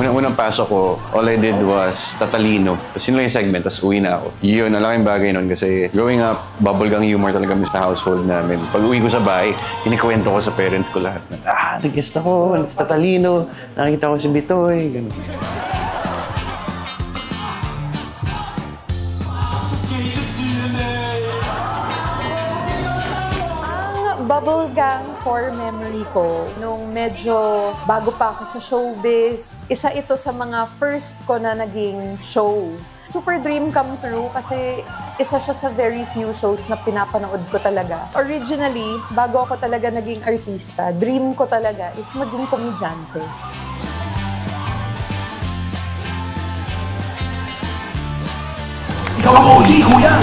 Unang pasok ko, all I did was tatalino. Tapos yun lang yung segment, tapos uwi na ako. Yun, ang laking bagay nun kasi growing up, bubblegum humor talaga sa household namin. Pag uwi ko sa bahay, kinikwento ko sa parents ko lahat. Nag-guest ako, tatalino, nakikita ko si Bitoy, gano'n. Bubblegum core memory ko, nung medyo bago pa ako sa showbiz, isa ito sa mga first ko na naging show. Super dream come true kasi isa siya sa very few shows na pinapanood ko talaga. Originally, bago ako talaga naging artista, dream ko talaga is maging komedyante. Ikaw ang OG, kuya!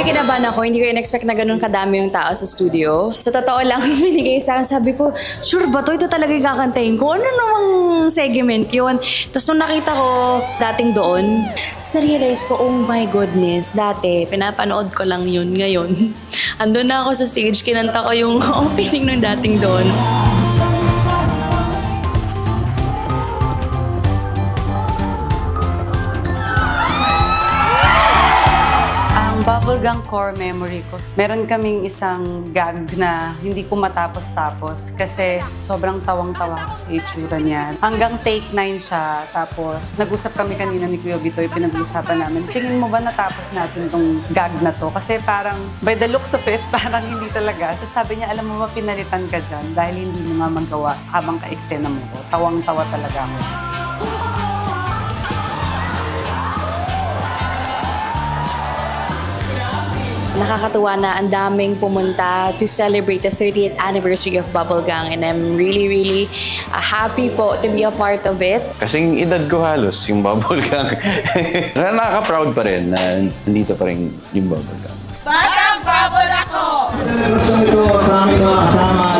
Kinabahan ako, hindi ko in-expect na ganun kadami yung tao sa studio. Sa totoo lang, binigay sa akin, sabi ko, sure ba to? Ito talaga yung kakantahin ko? Ano namang segment yun? Tapos nung nakita ko dating doon, tapos na-realize ko, oh my goodness, dati, pinapanood ko lang yun ngayon. Andun na ako sa stage, kinanta ko yung opening ng dating doon. Bubblegum core memory ko. Meron kaming isang gag na hindi ko matapos-tapos kasi sobrang tawang-tawa ko sa itsura niya. Hanggang take 9 siya, tapos nag-usap kami kanina ni Kuya Bitoy, pinag-uusapan namin, tingin mo ba natapos natin tong gag na to? Kasi parang, by the looks of it, parang hindi talaga. Tapos sabi niya, alam mo ba, pinalitan ka dyan dahil hindi mo nga magawa habang ka-eksena mo ko. Tawang-tawa talaga ako. Nakakatuwa na ang daming pumunta to celebrate the 30th anniversary of Bubblegum, and I'm really happy po to be a part of it. Kasing edad ko halos yung Bubblegum. Nakaka-proud pa rin na nandito pa rin yung Bubblegum. Batang bubble ako! Sa aming mga kasama